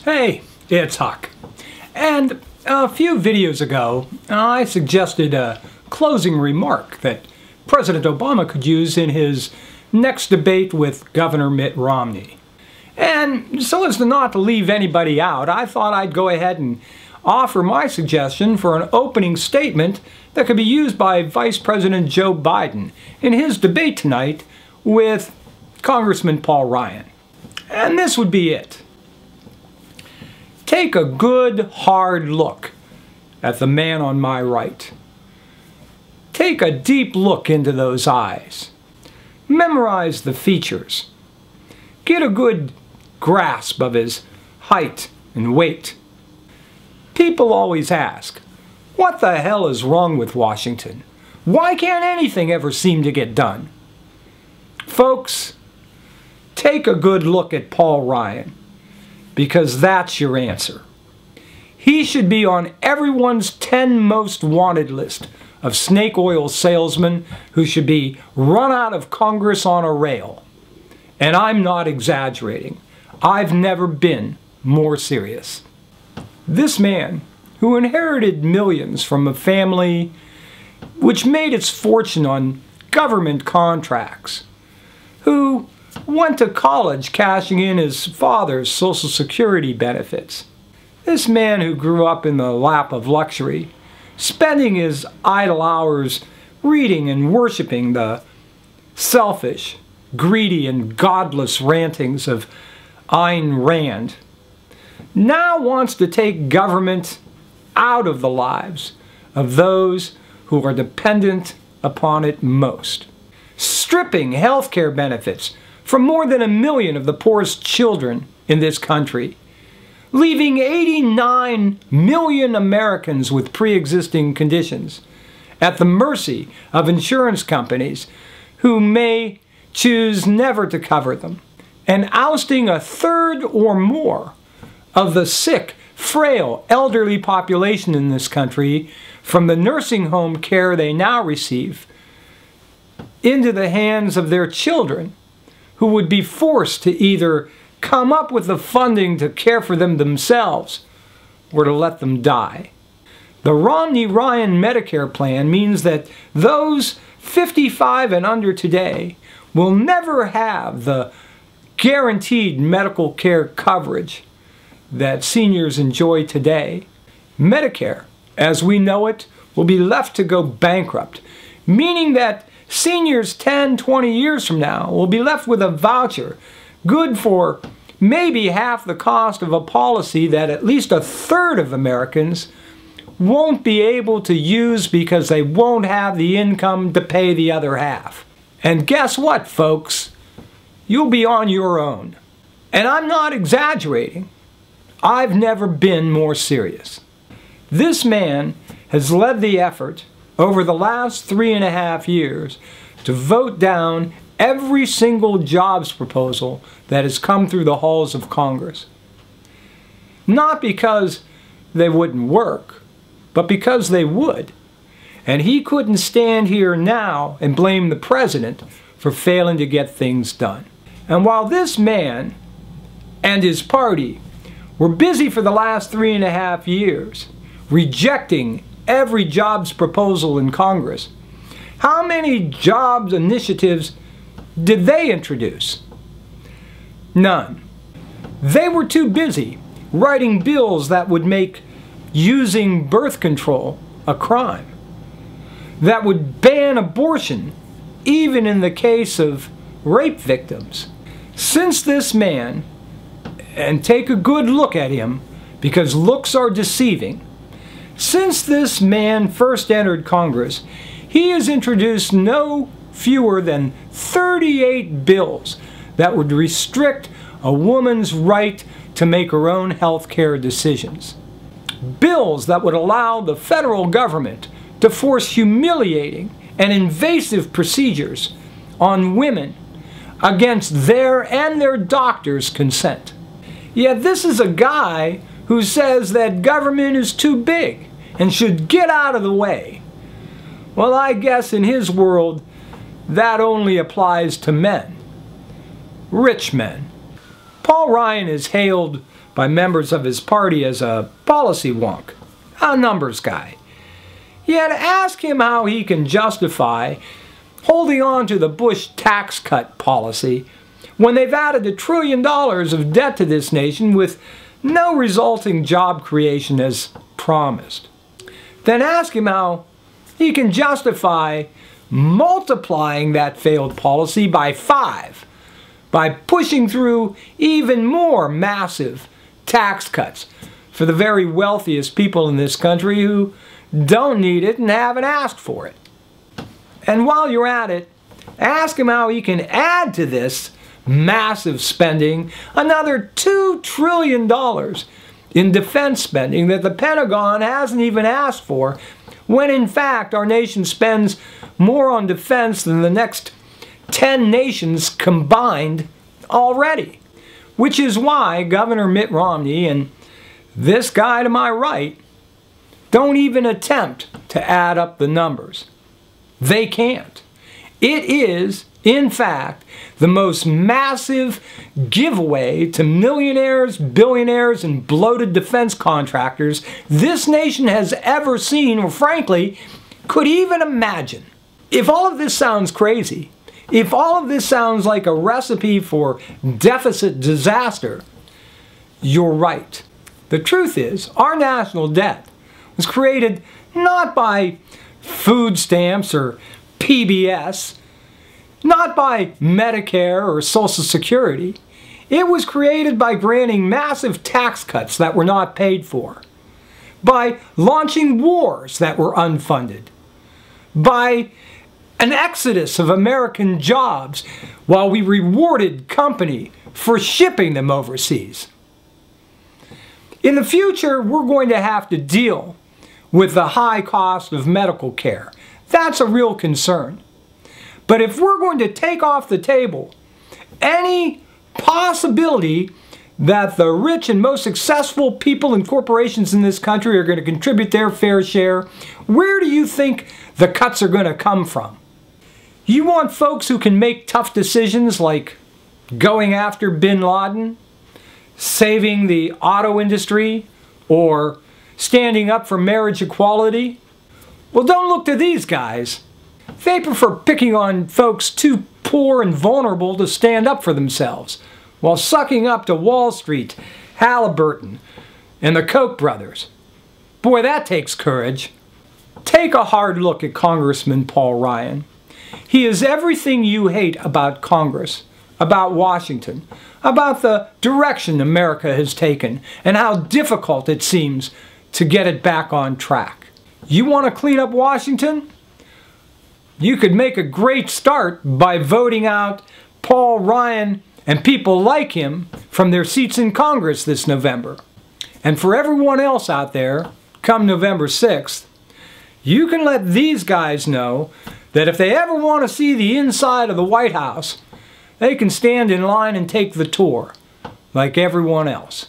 Hey, it's Huck. And a few videos ago, I suggested a closing remark that President Obama could use in his next debate with Governor Mitt Romney. And so as to not to leave anybody out, I thought I'd go ahead and offer my suggestion for an opening statement that could be used by Vice President Joe Biden in his debate tonight with Congressman Paul Ryan. And this would be it. Take a good, hard look at the man on my right. Take a deep look into those eyes. Memorize the features. Get a good grasp of his height and weight. People always ask, what the hell is wrong with Washington? Why can't anything ever seem to get done? Folks, take a good look at Paul Ryan, because that's your answer. He should be on everyone's 10 most wanted list of snake oil salesmen who should be run out of Congress on a rail. And I'm not exaggerating. I've never been more serious. This man, who inherited millions from a family which made its fortune on government contracts, who went to college cashing in his father's Social Security benefits. This man who grew up in the lap of luxury, spending his idle hours reading and worshiping the selfish, greedy, and godless rantings of Ayn Rand, now wants to take government out of the lives of those who are dependent upon it most, stripping health care benefits from more than 1 million of the poorest children in this country, leaving 89 million Americans with pre-existing conditions at the mercy of insurance companies who may choose never to cover them, and ousting 1/3 or more of the sick, frail, elderly population in this country from the nursing home care they now receive into the hands of their children, who would be forced to either come up with the funding to care for them themselves or to let them die. The Romney-Ryan Medicare plan means that those 55 and under today will never have the guaranteed medical care coverage that seniors enjoy today. Medicare, as we know it, will be left to go bankrupt, meaning that seniors 10, 20 years from now will be left with a voucher good for maybe half the cost of a policy that at least 1/3 of Americans won't be able to use because they won't have the income to pay the other half. And guess what, folks? You'll be on your own. And I'm not exaggerating. I've never been more serious. This man has led the effort over the last 3.5 years to vote down every single jobs proposal that has come through the halls of Congress. Not because they wouldn't work, but because they would. And he couldn't stand here now and blame the president for failing to get things done. And while this man and his party were busy for the last 3.5 years rejecting every jobs proposal in Congress, how many jobs initiatives did they introduce? None. They were too busy writing bills that would make using birth control a crime, that would ban abortion even in the case of rape victims. Since this man, and take a good look at him because looks are deceiving, since this man first entered Congress, he has introduced no fewer than 38 bills that would restrict a woman's right to make her own health care decisions. Bills that would allow the federal government to force humiliating and invasive procedures on women against their and their doctor's consent. Yet this is a guy who says that government is too big and should get out of the way. Well, I guess in his world, that only applies to men. Rich men. Paul Ryan is hailed by members of his party as a policy wonk, a numbers guy. Yet ask him how he can justify holding on to the Bush tax cut policy when they've added $1 trillion of debt to this nation with no resulting job creation as promised. Then ask him how he can justify multiplying that failed policy by 5 by pushing through even more massive tax cuts for the very wealthiest people in this country who don't need it and haven't asked for it. And while you're at it, ask him how he can add to this massive spending another $2 trillion in defense spending that the Pentagon hasn't even asked for, when in fact our nation spends more on defense than the next 10 nations combined already. Which is why Governor Mitt Romney and this guy to my right don't even attempt to add up the numbers. They can't. It is, in fact, the most massive giveaway to millionaires, billionaires, and bloated defense contractors this nation has ever seen, or frankly, could even imagine. If all of this sounds crazy, if all of this sounds like a recipe for deficit disaster, you're right. The truth is, our national debt was created not by food stamps or PBS, not by Medicare or Social Security. It was created by granting massive tax cuts that were not paid for, by launching wars that were unfunded, by an exodus of American jobs while we rewarded company for shipping them overseas. In the future, we're going to have to deal with the high cost of medical care. That's a real concern. But if we're going to take off the table any possibility that the rich and most successful people and corporations in this country are going to contribute their fair share, where do you think the cuts are going to come from? You want folks who can make tough decisions like going after bin Laden, saving the auto industry, or standing up for marriage equality? Well, don't look to these guys. They prefer picking on folks too poor and vulnerable to stand up for themselves, while sucking up to Wall Street, Halliburton, and the Koch brothers. Boy, that takes courage. Take a hard look at Congressman Paul Ryan. He is everything you hate about Congress, about Washington, about the direction America has taken, and how difficult it seems to get it back on track. You want to clean up Washington? You could make a great start by voting out Paul Ryan and people like him from their seats in Congress this November. And for everyone else out there, come November 6th, you can let these guys know that if they ever want to see the inside of the White House, they can stand in line and take the tour, like everyone else.